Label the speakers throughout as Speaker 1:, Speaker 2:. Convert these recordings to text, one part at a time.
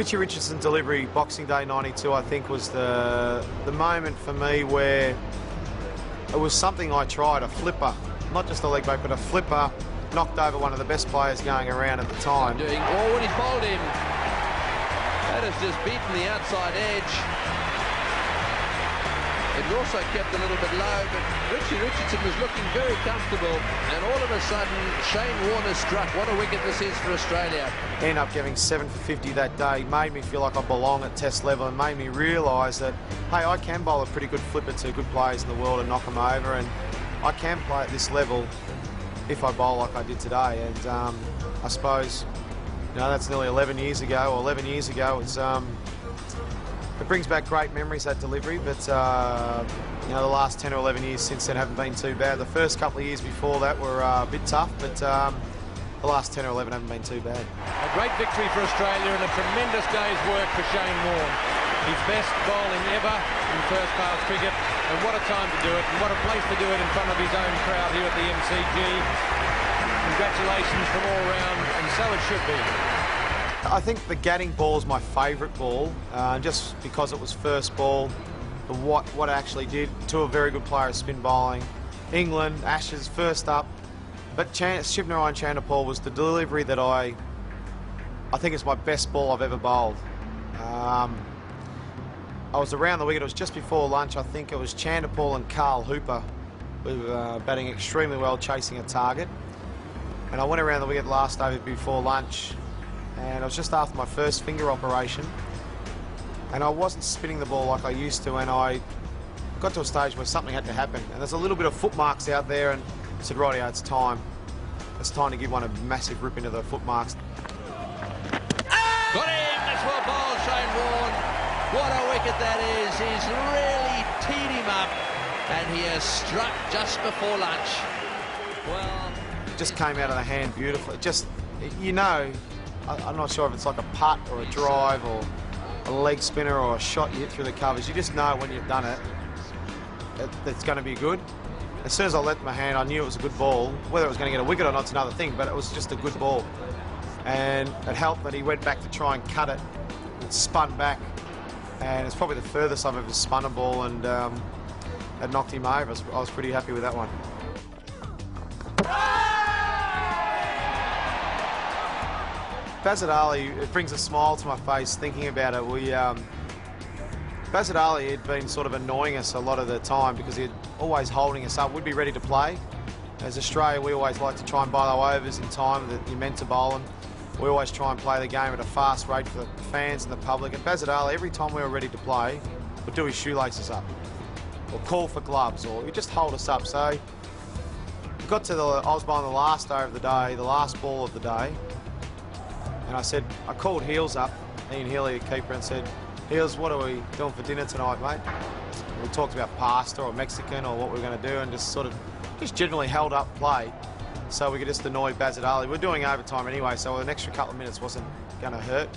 Speaker 1: Richie Richardson delivery, Boxing Day '92, I think was the moment for me where it was something I tried, a flipper, not just a leg break, but a flipper, knocked over one of the best players going around at the time.
Speaker 2: Oh, and he's bowled him. That has just beaten the outside edge. It also kept a little bit low, but Richie Richardson was looking very comfortable, and all of a sudden Shane Warne struck. What a wicket this is for Australia.
Speaker 1: Ended up getting 7 for 50 that day, made me feel like I belong at Test level, and made me realise that, hey, I can bowl a pretty good flipper to good players in the world and knock them over, and I can play at this level if I bowl like I did today. And I suppose, you know, that's nearly 11 years ago, or 11 years ago. It's it brings back great memories, that delivery, but you know, the last 10 or 11 years since then haven't been too bad. The first couple of years before that were a bit tough, but the last 10 or 11 haven't been too bad.
Speaker 3: A great victory for Australia and a tremendous day's work for Shane Warne. His best bowling ever in first-class cricket, and what a time to do it, and what a place to do it in front of his own crowd here at the MCG. Congratulations from all round, and so it should be.
Speaker 1: I think the Gatting ball is my favourite ball, just because it was first ball, what it actually did to a very good player of spin bowling. England, Ashes, first up, but Shivnarine Chanderpaul was the delivery that I think is my best ball I've ever bowled. I was around the wicket, it was just before lunch. I think it was Chanderpaul and Carl Hooper were batting extremely well, chasing a target. And I went around the wicket last over before lunch, and I was just after my first finger operation, and I wasn't spinning the ball like I used to, and I got to a stage where something had to happen, and there's a little bit of foot marks out there, and I said, rightio, it's time. It's time to give one a massive rip into the foot marks.
Speaker 2: Got him! That's well bowled, Shane Warne. What a wicket that is. He's really teed him up, and he has struck just before lunch. Well,
Speaker 1: it just came out of the hand beautifully. Just, you know, I'm not sure if it's like a putt or a drive or a leg spinner or a shot you hit through the covers. You just know when you've done it, it's going to be good. As soon as I let my hand, I knew it was a good ball. Whether it was going to get a wicket or not's another thing, but it was just a good ball. And it helped that he went back to try and cut it. It spun back, and it's probably the furthest I've ever spun a ball, and it knocked him over. I was pretty happy with that one. Bazard Ali, it brings a smile to my face thinking about it. Bazard Ali had been sort of annoying us a lot of the time because he'd always holding us up. We'd be ready to play. As Australia, we always like to try and bowl our overs in time that you're meant to bowl them. We always try and play the game at a fast rate for the fans and the public. And Bazard Ali, every time we were ready to play, would do his shoelaces up, or call for gloves, or he'd just hold us up. So we got to I was bowling the last over of the day, the last ball of the day. And I called Heels up, Ian Healy, the keeper, and said, Heels, what are we doing for dinner tonight, mate? We talked about pasta or Mexican or what we were going to do, and just generally held up play so we could just annoy Bazard Ali. We're doing overtime anyway, so an extra couple of minutes wasn't going to hurt.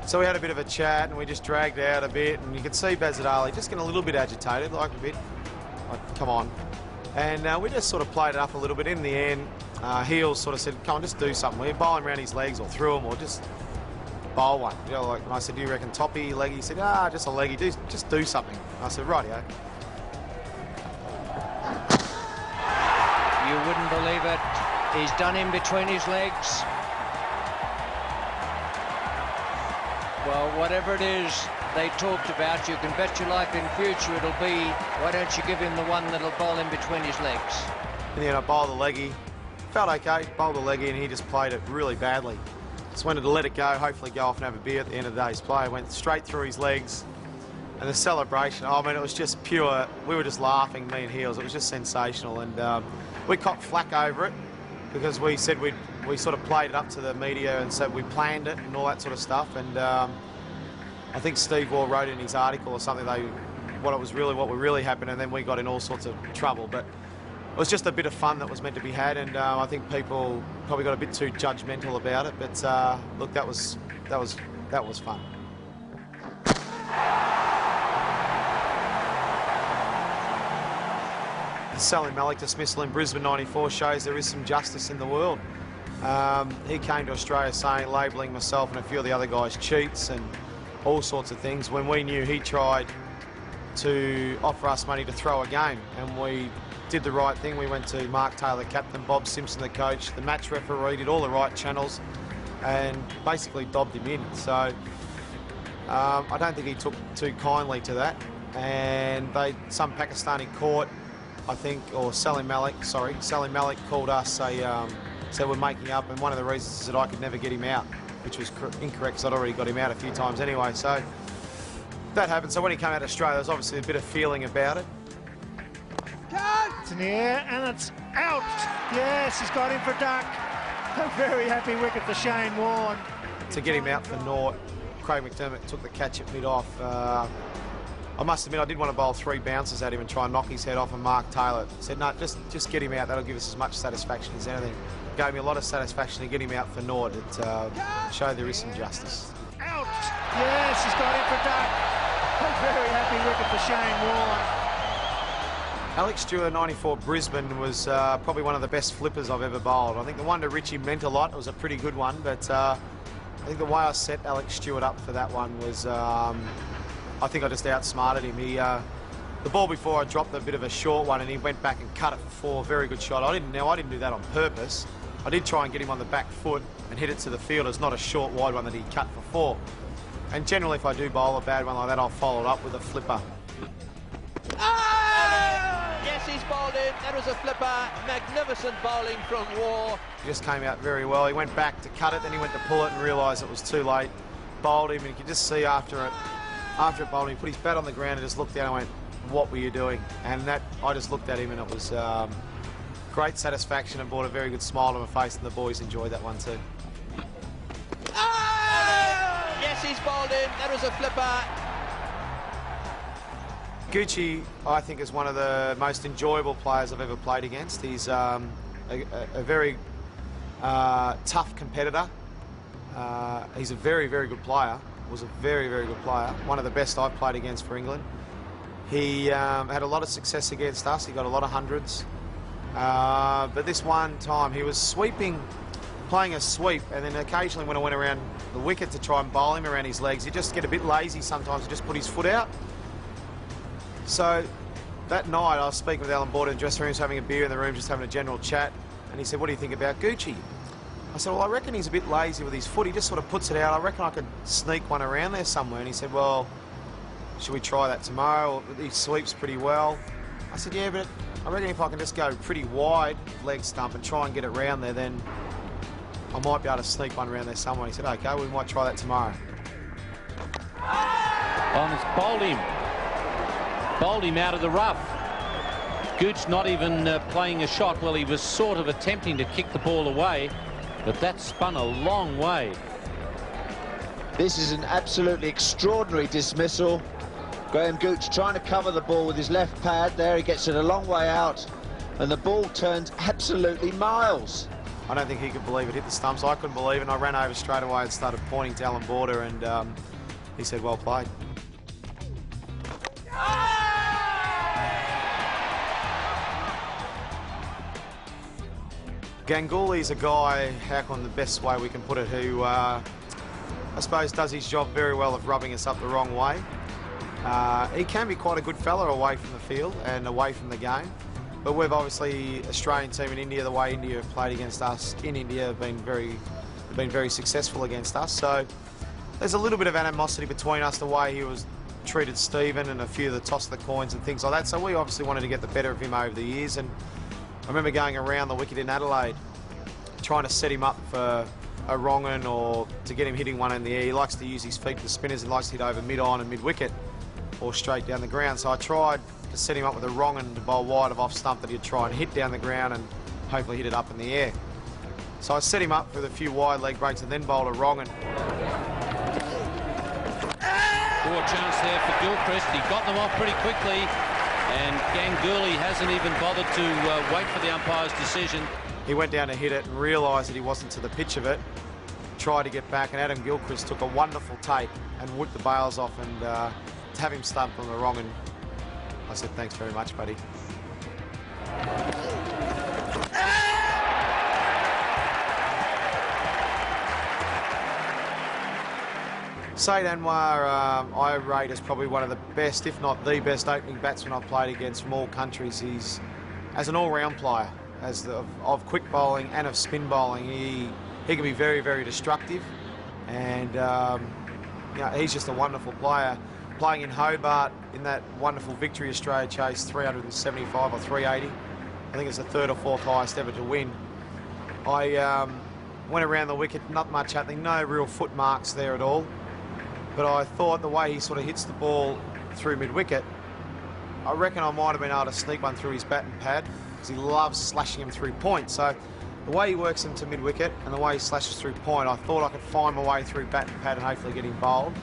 Speaker 1: So we had a bit of a chat, and we just dragged out a bit, and you could see Bazard Ali just getting a little bit agitated, like a bit, like, come on. And we just sort of played it up a little bit. In the end, Heels sort of said, come on, just do something. We're bowling around his legs or through him, or just bowl one. You know, like, and I said, do you reckon toppy, leggy? He said, just a leggy, just do something. And I said, rightio.
Speaker 4: You wouldn't believe it. He's done in between his legs. Well, whatever it is they talked about, you can bet your life in future it'll be, why don't you give him the one that'll bowl in between his legs?
Speaker 1: And then I bowled the leggy. Felt okay, bowled the leggy, and he just played it really badly. Just wanted to let it go, hopefully go off and have a beer at the end of the day's play. Went straight through his legs. And the celebration, I mean, it was just pure. We were just laughing, me and Heels. It was just sensational. And we copped flack over it because we said we sort of played it up to the media and said we planned it and all that sort of stuff. And I think Steve Waugh wrote in his article or something what really happened, and then we got in all sorts of trouble. But it was just a bit of fun that was meant to be had, and I think people probably got a bit too judgmental about it. But look, that was fun. The Sally Malik dismissal in Brisbane '94 shows there is some justice in the world. He came to Australia saying, labelling myself and a few of the other guys cheats and all sorts of things, when we knew he tried to offer us money to throw a game, and we did the right thing. We went to Mark Taylor, captain, Bob Simpson, the coach, the match referee, did all the right channels and basically dobbed him in. So I don't think he took too kindly to that, and some Pakistani court, I think, or Salim Malik called us, said we're making up, and one of the reasons is that I could never get him out, which was incorrect because I'd already got him out a few times anyway. So that happened. So when he came out to Australia, there was obviously a bit of feeling about it.
Speaker 5: It's in the air and it's out. Yes, he's got him for duck. A very happy wicket for Shane Warne.
Speaker 1: To get him out for naught, Craig McDermott took the catch at mid-off. I must admit, I did want to bowl 3 bounces at him and try and knock his head off, and Mark Taylor said, no, just get him out. That'll give us as much satisfaction as anything. Gave me a lot of satisfaction to get him out for naught. It showed there is some justice.
Speaker 5: Out. Yes, he's got him for duck. A very happy wicket for Shane Warne.
Speaker 1: Alex Stewart, 94 Brisbane, was probably one of the best flippers I've ever bowled. I think the one to Richie meant a lot. It was a pretty good one, but I think the way I set Alex Stewart up for that one was, I think I just outsmarted him. The ball before I dropped a bit of a short one, and he went back and cut it for 4. Very good shot. I didn't do that on purpose. I did try and get him on the back foot and hit it to the fielders, not a short wide one that he cut for 4. And generally, if I do bowl a bad one like that, I'll follow it up with a flipper.
Speaker 2: Yes, he's bowled in. That was a flipper. Magnificent bowling from Warne.
Speaker 1: He just came out very well. He went back to cut it, then he went to pull it and realised it was too late. Bowled him, and you could just see after it bowled him, he put his bat on the ground and just looked down and went, what were you doing? And I just looked at him, and it was great satisfaction and brought a very good smile to my face, and the boys enjoyed that one too.
Speaker 2: Yes, he's bowled in. That was a flipper.
Speaker 1: Gucci, I think, is one of the most enjoyable players I've ever played against. He's a very tough competitor. He's a very, very good player. Was a very, very good player. One of the best I've played against for England. He had a lot of success against us. He got a lot of hundreds. But this one time he was sweeping, playing a sweep, and then occasionally when I went around the wicket to try and bowl him around his legs, he'd just get a bit lazy sometimes and just put his foot out. So that night I was speaking with Alan Border in the dressing room, having a beer in the room, just having a general chat, and he said, what do you think about Gucci? I said, well, I reckon he's a bit lazy with his foot. He just sort of puts it out. I reckon I could sneak one around there somewhere. And he said, well, should we try that tomorrow? He sweeps pretty well. I said, yeah, but I reckon if I can just go pretty wide leg stump and try and get it round there, then I might be able to sneak one around there somewhere. He said, okay, we might try that tomorrow.
Speaker 6: It's bowled him out of the rough. Gooch not even playing a shot. Well, he was sort of attempting to kick the ball away, but that spun a long way.
Speaker 7: This is an absolutely extraordinary dismissal. Graham Gooch trying to cover the ball with his left pad. There he gets it a long way out, and the ball turns absolutely miles.
Speaker 1: I don't think he could believe it hit the stumps. I couldn't believe it, and I ran over straight away and started pointing to Alan Border, and he said, well played. Ganguly's a guy, how can the best way we can put it, who I suppose does his job very well of rubbing us up the wrong way. He can be quite a good fella away from the field and away from the game, but we've obviously, Australian team in India, the way India have played against us in India, have been very successful against us. So there's a little bit of animosity between us, the way he was treated Stephen and a few of the toss the coins and things like that. So we obviously wanted to get the better of him over the years, and I remember going around the wicket in Adelaide, trying to set him up for a wrong un or to get him hitting one in the air. He likes to use his feet for spinners and likes to hit over mid-on and mid-wicket or straight down the ground. So I tried to set him up with a wrong un to bowl wide of off stump that he'd try and hit down the ground and hopefully hit it up in the air. So I set him up with a few wide leg breaks and then bowled a wrong un.
Speaker 6: Poor chance there for Gilchrist. He got them off pretty quickly, and Ganguly hasn't even bothered to wait for the umpire's decision.
Speaker 1: He went down to hit it and realised that he wasn't to the pitch of it, tried to get back, and Adam Gilchrist took a wonderful take and whipped the bails off, and to have him stumped on the wrong, and I said, thanks very much, buddy. Said Anwar, I rate as probably one of the best, if not the best, opening batsmen I've played against from all countries. He's, as an all-round player, of quick bowling and of spin bowling, he can be very, very destructive. And you know, he's just a wonderful player. Playing in Hobart in that wonderful victory Australia chased 375 or 380. I think it's the third or fourth highest ever to win. I went around the wicket, not much happening, no real foot marks there at all. But I thought the way he sort of hits the ball through mid-wicket, I reckon I might have been able to sneak one through his bat and pad, because he loves slashing him through point. So the way he works into mid-wicket and the way he slashes through point, I thought I could find my way through bat and pad and hopefully get him bowled.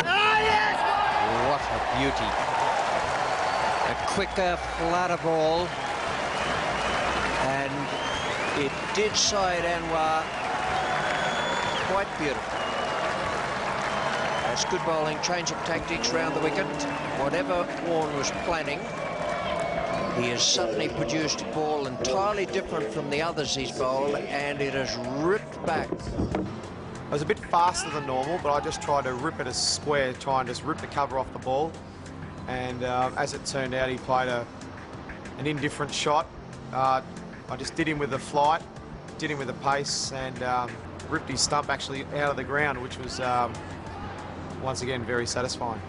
Speaker 4: What a beauty. A quicker, flatter ball. And it did Said Anwar quite beautiful. That's good bowling, change of tactics round the wicket. Whatever Warne was planning, he has suddenly produced a ball entirely different from the others he's bowled, and it has ripped back.
Speaker 1: I was a bit faster than normal, but I just tried to rip it as square, try and just rip the cover off the ball. And as it turned out, he played an indifferent shot. I just did him with the flight, did him with the pace, and ripped his stump actually out of the ground, which was once again very satisfying.